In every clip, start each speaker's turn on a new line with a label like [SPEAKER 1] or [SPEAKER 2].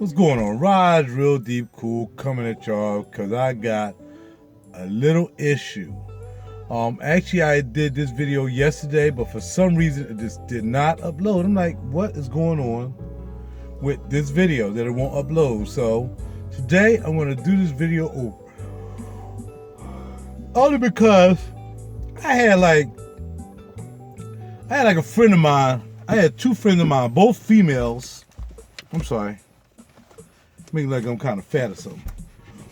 [SPEAKER 1] What's going on? Raj, real deep cool, coming at y'all because I got a little issue. Actually, I did this video yesterday, but for some reason it just did not upload. I'm like, what is going on with this video that it won't upload? So today I'm going to do this video over. Only because I had like a friend of mine. I had two friends of mine, both females. I'm sorry. Make like I'm kind of fat or something.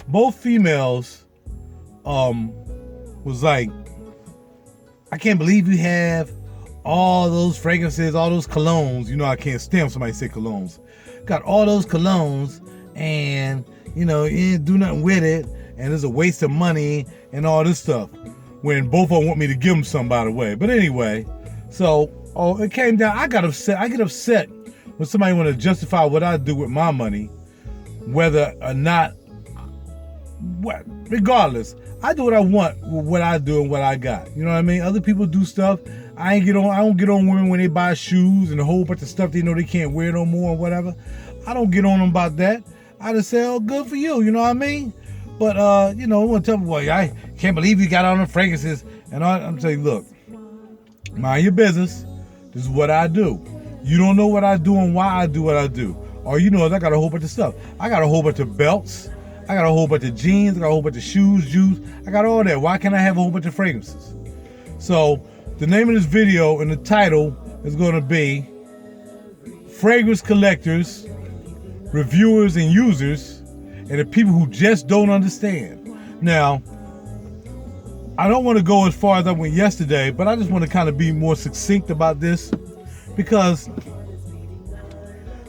[SPEAKER 1] Both females was like, I can't believe you have all those fragrances, all those colognes. You know, I can't stand somebody say colognes. Got all those colognes and, you know, you didn't do nothing with it and it's a waste of money and all this stuff. When both of them want me to give them some, by the way. But anyway, so it came down. I got upset. I get upset when somebody want to justify what I do with my money, whether or not, regardless, I do what I want with what I do and what I got. You know what I mean? Other people do stuff. I don't get on women when they buy shoes and a whole bunch of stuff they know they can't wear no more or whatever. I don't get on them about that. I just say, oh, good for you. You know what I mean? But, you know, I want to tell me, boy, I can't believe you got on the fragrances. And I'm saying, look, mind your business. This is what I do. You don't know what I do and why I do what I do. All you know is I got a whole bunch of stuff. I got a whole bunch of belts. I got a whole bunch of jeans. I got a whole bunch of shoes, juice. I got all that. Why can't I have a whole bunch of fragrances? So the name of this video and the title is going to be Fragrance Collectors, Reviewers and Users, and the people who just don't understand. Now, I don't want to go as far as I went yesterday, but I just want to kind of be more succinct about this because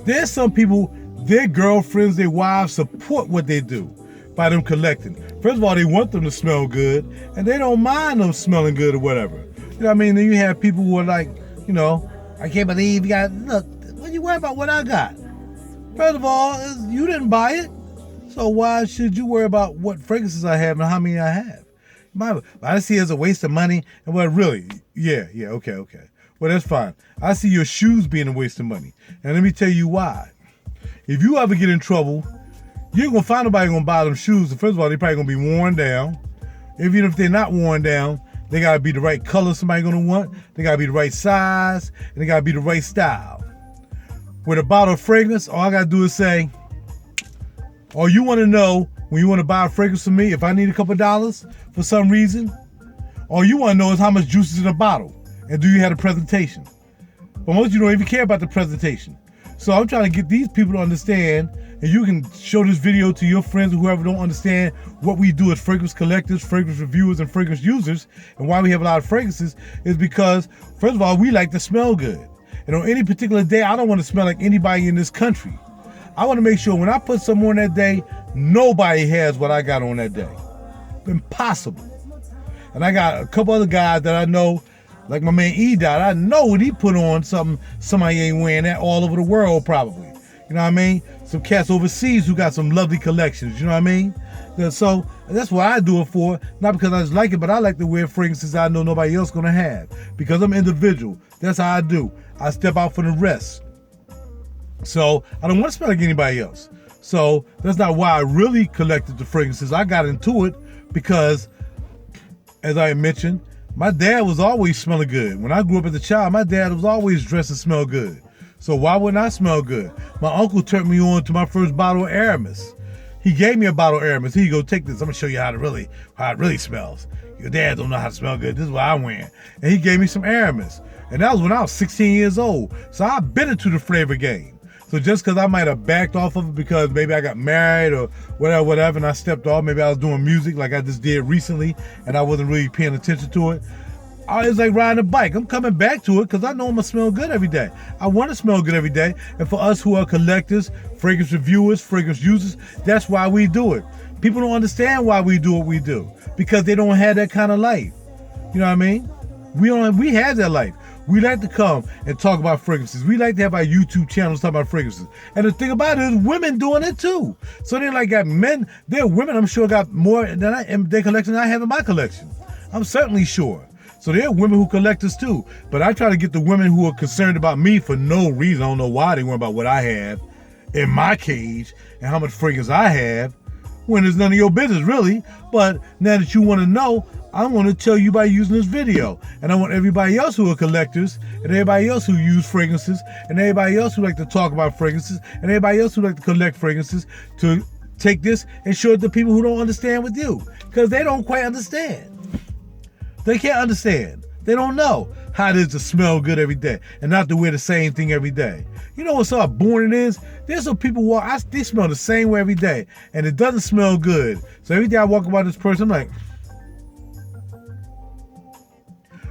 [SPEAKER 1] there's some people, their girlfriends, their wives support what they do by them collecting. First of all, they want them to smell good, and they don't mind them smelling good or whatever. You know what I mean? Then you have people who are like, you know, I can't believe you got, look, what you worry about what I got? First of all, you didn't buy it, so why should you worry about what fragrances I have and how many I have? I see it as a waste of money, and well, really, yeah, okay. Well, that's fine. I see your shoes being a waste of money. And let me tell you why. If you ever get in trouble, you ain't gonna find nobody gonna buy them shoes. First of all, they probably gonna be worn down. Even if they're not worn down, they gotta be the right color somebody gonna want. They gotta be the right size, and they gotta be the right style. With a bottle of fragrance, all I gotta do is say, all you wanna know when you wanna buy a fragrance from me, if I need a couple dollars for some reason, all you wanna know is how much juice is in a bottle. And do you have a presentation? But most of you don't even care about the presentation. So I'm trying to get these people to understand, and you can show this video to your friends or whoever don't understand what we do as fragrance collectors, fragrance reviewers, and fragrance users, and why we have a lot of fragrances is because, first of all, we like to smell good. And on any particular day, I don't want to smell like anybody in this country. I want to make sure when I put something on that day, nobody has what I got on that day. Impossible. And I got a couple other guys that I know, like my man E-Dot, I know when he put on something, somebody ain't wearing that all over the world probably. You know what I mean? Some cats overseas who got some lovely collections, you know what I mean? So that's what I do it for, not because I just like it, but I like to wear fragrances I know nobody else gonna have. Because I'm individual, that's how I do. I step out for the rest. So I don't want to smell like anybody else. So that's not why I really collected the fragrances. I got into it because, as I mentioned, my dad was always smelling good. When I grew up as a child, my dad was always dressed and smelled good. So why wouldn't I smell good? My uncle turned me on to my first bottle of Aramis. He gave me a bottle of Aramis. Here you go, take this. I'm gonna show you how it really smells. Your dad don't know how to smell good. This is what I'm wearing. And he gave me some Aramis. And that was when I was 16 years old. So I've been into the flavor game. So just because I might have backed off of it because maybe I got married or whatever, and I stepped off, maybe I was doing music like I just did recently, and I wasn't really paying attention to it. It's like riding a bike. I'm coming back to it because I know I'm going to smell good every day. I want to smell good every day. And for us who are collectors, fragrance reviewers, fragrance users, that's why we do it. People don't understand why we do what we do because they don't have that kind of life. You know what I mean? We have that life. We like to come and talk about fragrances. We like to have our YouTube channels talk about fragrances. And the thing about it is women doing it too. So they like got men, there are women I'm sure got more in their collection than I have in my collection. I'm certainly sure. So there are women who collect us too. But I try to get the women who are concerned about me for no reason. I don't know why they worry about what I have. in my cage and how much fragrance I have, when it's none of your business really. But now that you want to know, I'm going to tell you by using this video. And I want everybody else who are collectors, and everybody else who use fragrances, and everybody else who like to talk about fragrances, and everybody else who like to collect fragrances to take this and show it to people who don't understand with you. Because they don't quite understand. They can't understand. They don't know how it is to smell good every day and not to wear the same thing every day. You know what's so boring it is? There's some people they smell the same way every day and it doesn't smell good. So every day I walk by this person, I'm like,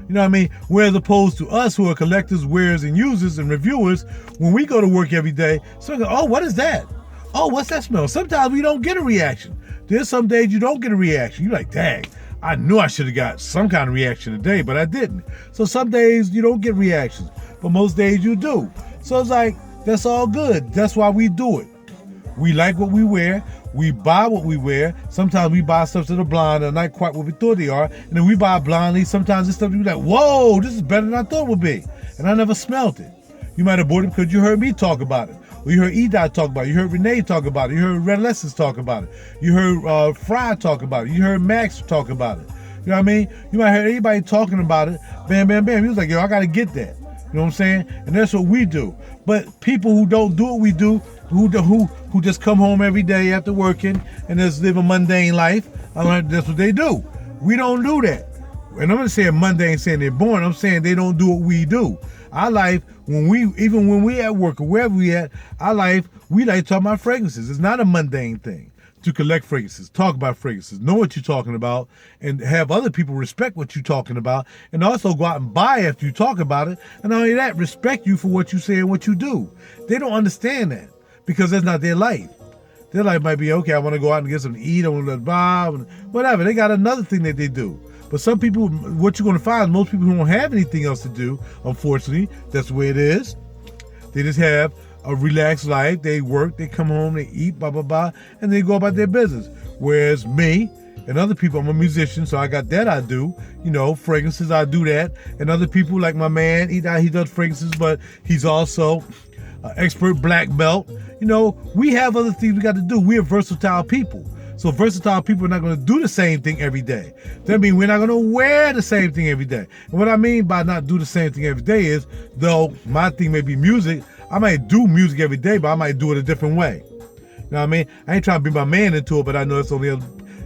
[SPEAKER 1] you know what I mean? Whereas opposed to us who are collectors, wearers, and users and reviewers, when we go to work every day, so go, oh, what is that? Oh, what's that smell? Sometimes we don't get a reaction. There's some days you don't get a reaction. You're like, dang, I knew I should have got some kind of reaction today, but I didn't. So some days you don't get reactions, but most days you do. So it's like, that's all good. That's why we do it. We like what we wear. We buy what we wear. Sometimes we buy stuff that are blind and not quite what we thought they are. And then we buy blindly. Sometimes this stuff you be like, whoa, this is better than I thought it would be. And I never smelled it. You might have bought it because you heard me talk about it. Or you heard Outta talk about it. You heard Renee talk about it. You heard Red Lessons talk about it. You heard Fry talk about it. You heard Max talk about it. You know what I mean? You might hear anybody talking about it. Bam, bam, bam. He was like, yo, I got to get that. You know what I'm saying? And that's what we do. But people who don't do what we do, who just come home every day after working and just live a mundane life, that's what they do. We don't do that. And I'm not saying mundane, saying they're boring. I'm saying they don't do what we do. Our life, even when we at work or wherever we at, our life, we like to talk about fragrances. It's not a mundane thing to collect fragrances, talk about fragrances, know what you're talking about, and have other people respect what you're talking about, and also go out and buy after you talk about it. And not only that, respect you for what you say and what you do. They don't understand that because that's not their life. Their life might be, okay, I want to go out and get something to eat, I want to buy, whatever. They got another thing that they do. But some people, what you're going to find, most people who don't have anything else to do, unfortunately, that's the way it is. They just have a relaxed life. They work, they come home, they eat, blah, blah, blah, and they go about their business. Whereas me and other people, I'm a musician, so I got that I do. You know, fragrances, I do that. And other people, like my man, he does fragrances, but he's also an expert black belt. You know, we have other things we got to do. We're versatile people. So versatile people are not going to do the same thing every day. That means we're not going to wear the same thing every day. And what I mean by not do the same thing every day is, though my thing may be music, I might do music every day, but I might do it a different way. You know what I mean? I ain't trying to bring my man into it, but I know it's only a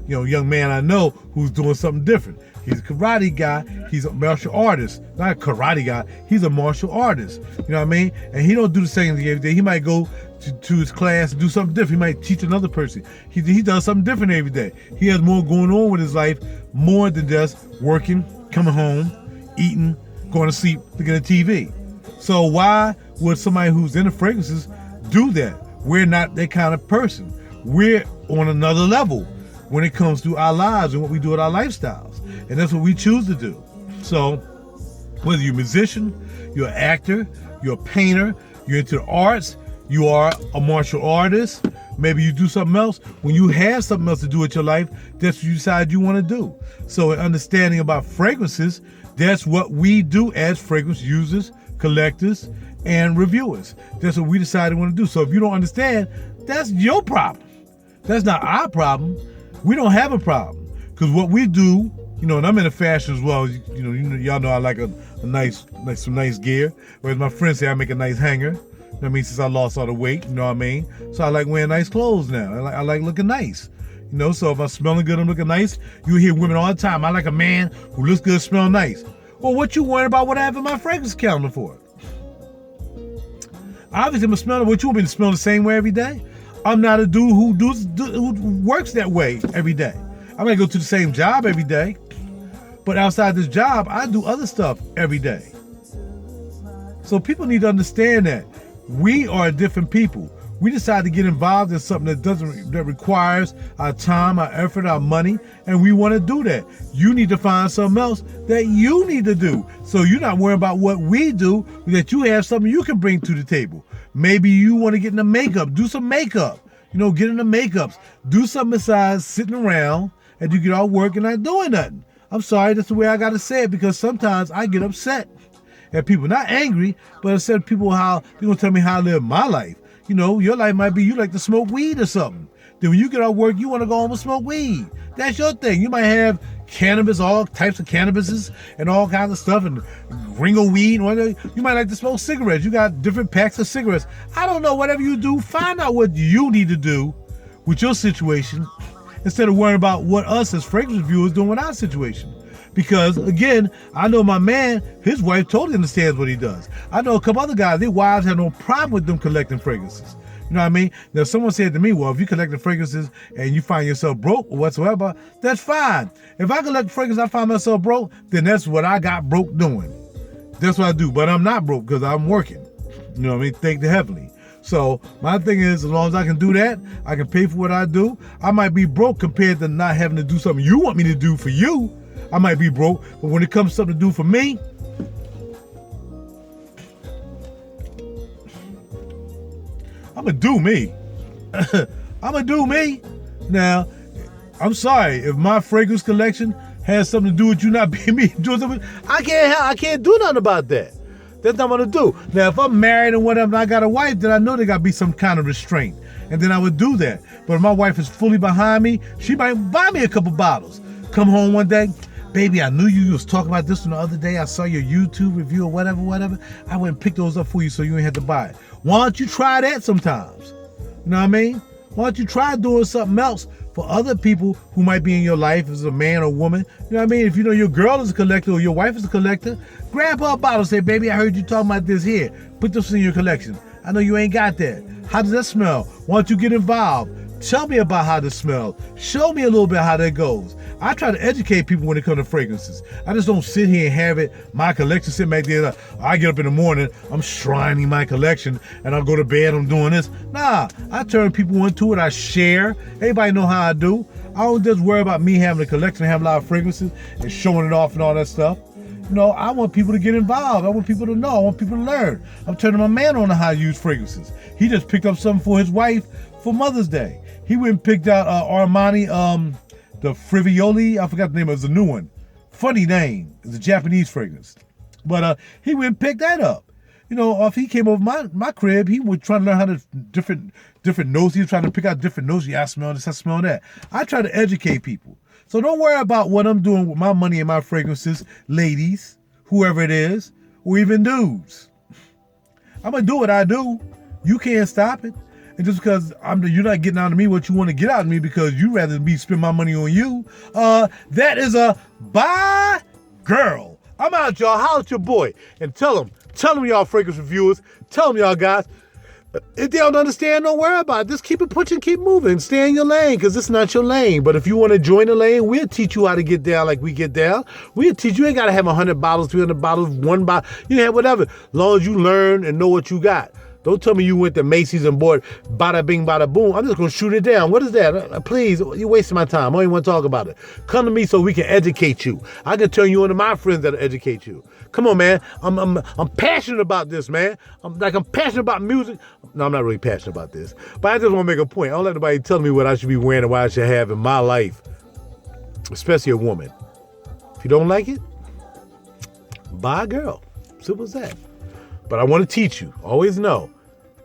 [SPEAKER 1] young man I know who's doing something different. He's a karate guy. He's a martial artist. Not a karate guy. He's a martial artist. You know what I mean? And he don't do the same thing every day. He might go to his class and do something different. He might teach another person. He does something different every day. He has more going on with his life, more than just working, coming home, eating, going to sleep, looking at TV. So why would somebody who's into fragrances do that? We're not that kind of person. We're on another level when it comes to our lives and what we do with our lifestyles. And that's what we choose to do. So whether you're a musician, you're an actor, you're a painter, you're into the arts, you are a martial artist, maybe you do something else. When you have something else to do with your life, that's what you decide you want to do. So in understanding about fragrances, that's what we do as fragrance users, collectors, and reviewers. That's what we decided we want to do. So if you don't understand, that's your problem. That's not our problem. We don't have a problem. Because what we do, and I'm into fashion as well. Y'all know I like some nice gear. Whereas my friends say I make a nice hanger. I mean, since I lost all the weight, you know what I mean? So I like wearing nice clothes now. I like looking nice. So if I'm smelling good, I'm looking nice. You hear women all the time, I like a man who looks good, smell nice. Well, what you worried about what I have in my fragrance calendar for? Obviously, I'm smelling. What you want me to smell the same way every day? I'm not a dude who works that way every day. I might go to the same job every day, but outside this job, I do other stuff every day. So people need to understand that. We are different people. We decide to get involved in something that requires our time, our effort, our money, and we want to do that. You need to find something else that you need to do. So you're not worrying about what we do, that you have something you can bring to the table. Maybe you want to get into makeup, do some makeup. Get into makeups. Do something besides sitting around and you get all work and not doing nothing. I'm sorry, that's the way I got to say it, because sometimes I get upset at people, not angry, but upset at people how they're going to tell me how I live my life. your life might be you like to smoke weed or something. Then when you get off work, you want to go home and smoke weed. That's your thing. You might have cannabis, all types of cannabises and all kinds of stuff, and ringo weed. You might like to smoke cigarettes. You got different packs of cigarettes. I don't know. Whatever you do, find out what you need to do with your situation instead of worrying about what us as fragrance reviewers doing with our situation. Because, again, I know my man, his wife totally understands what he does. I know a couple other guys, their wives have no problem with them collecting fragrances. You know what I mean? Now, someone said to me, well, if you collect the fragrances and you find yourself broke or whatsoever, that's fine. If I collect fragrances, I find myself broke, then that's what I got broke doing. That's what I do. But I'm not broke because I'm working. You know what I mean? Thank the heavenly. So my thing is, as long as I can do that, I can pay for what I do. I might be broke compared to not having to do something you want me to do for you. I might be broke, but when it comes to something to do for me, I'm going to do me. I'm going to do me. Now, I'm sorry, if my fragrance collection has something to do with you not being me doing something, I can't do nothing about that. That's not what I'm going to do. Now, if I'm married and whatever, and I got a wife, then I know there got to be some kind of restraint. And then I would do that. But if my wife is fully behind me, she might buy me a couple bottles. Come home one day, baby, I knew you was talking about this one the other day. I saw your YouTube review or whatever. I went and picked those up for you so you ain't have to buy it. Why don't you try that sometimes? You know what I mean? Why don't you try doing something else for other people who might be in your life as a man or woman? You know what I mean? If you know your girl is a collector or your wife is a collector, grab her a bottle and say, baby, I heard you talking about this here. Put this in your collection. I know you ain't got that. How does that smell? Why don't you get involved? Tell me about how this smells. Show me a little bit how that goes. I try to educate people when it comes to fragrances. I just don't sit here and have it, my collection, sit back there. I get up in the morning, I'm shrining my collection, and I'll go to bed, I'm doing this. Nah, I turn people into it, I share. Everybody know how I do. I don't just worry about me having a collection and having a lot of fragrances and showing it off and all that stuff. I want people to get involved. I want people to know. I want people to learn. I'm turning my man on how to use fragrances. He just picked up something for his wife for Mother's Day. He went and picked out Armani, the Frivioli. I forgot the name. It was a new one. Funny name. It's a Japanese fragrance. But he went and picked that up. If he came over my crib, he was trying to learn how to different notes. He was trying to pick out different notes. Yeah, I smell this, I smell that. I try to educate people. So don't worry about what I'm doing with my money and my fragrances, ladies, whoever it is, or even dudes. I'm going to do what I do. You can't stop it. And just because you're not getting out of me what you want to get out of me because you rather me spend my money on you, that is a bye, girl. I'm out, y'all. Holler at your boy and tell them y'all fragrance reviewers, tell them y'all guys, if they don't understand, don't worry about it. Just keep it pushing, keep moving. Stay in your lane because it's not your lane. But if you want to join the lane, we'll teach you how to get down like we get down. We'll teach you. You ain't got to have 100 bottles, 300 bottles, one bottle. You have whatever. As long as you learn and know what you got. Don't tell me you went to Macy's and bought bada bing, bada boom. I'm just going to shoot it down. What is that? Please, you're wasting my time. I don't even want to talk about it. Come to me so we can educate you. I can turn you into my friends that'll educate you. Come on, man. I'm passionate about this, man. I'm passionate about music. No, I'm not really passionate about this. But I just want to make a point. I don't let anybody tell me what I should be wearing and what I should have in my life, especially a woman. If you don't like it, buy a girl. Simple as that. But I want to teach you. Always know.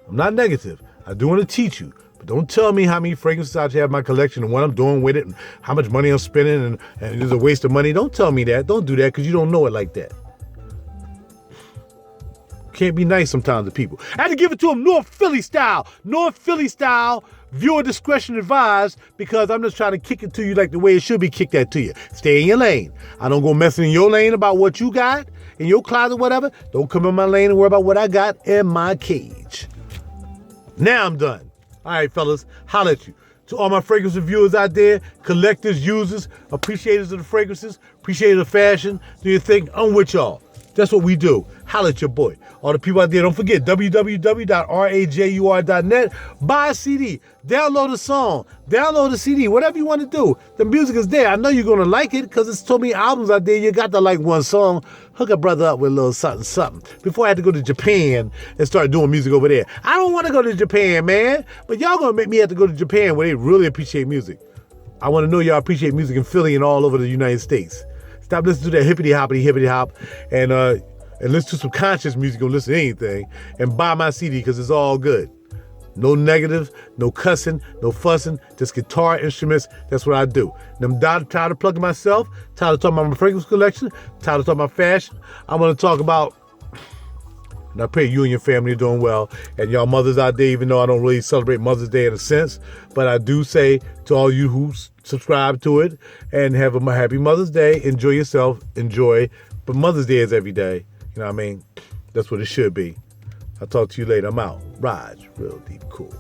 [SPEAKER 1] I'm not negative. I do want to teach you. But don't tell me how many fragrances I should have in my collection and what I'm doing with it and how much money I'm spending and it's a waste of money. Don't tell me that. Don't do that because you don't know it like that. Can't be nice sometimes to people. I had to give it to them North Philly style. North Philly style. Viewer discretion advised because I'm just trying to kick it to you like the way it should be kicked at to you. Stay in your lane. I don't go messing in your lane about what you got in your closet, whatever. Don't come in my lane and worry about what I got in my cage. Now I'm done. All right, fellas, holla at you. To all my fragrance reviewers out there, collectors, users, appreciators of the fragrances, appreciators of fashion, do you think I'm with y'all? That's what we do. Holla at your boy. All the people out there, don't forget, www.rajur.net. Buy a CD. Download a song. Download a CD. Whatever you want to do. The music is there. I know you're going to like it because there's so many albums out there. You got to like one song. Hook a brother up with a little something, something. Before I had to go to Japan and start doing music over there. I don't want to go to Japan, man. But y'all going to make me have to go to Japan where they really appreciate music. I want to know y'all appreciate music in Philly and all over the United States. Stop listening to that hippity hop and listen to some conscious music or listen to anything and buy my CD because it's all good. No negatives, no cussing, no fussing, just guitar instruments. That's what I do. And I'm tired of plugging myself, tired of talking about my fragrance collection, tired of talking about fashion. I want to talk about, and I pray you and your family are doing well. And y'all mothers out there, even though I don't really celebrate Mother's Day in a sense, but I do say to all you who subscribe to it, and have a happy Mother's Day. Enjoy yourself, enjoy. But Mother's Day is every day. You know what I mean? That's what it should be. I'll talk to you later. I'm out. Raj, real deep cool.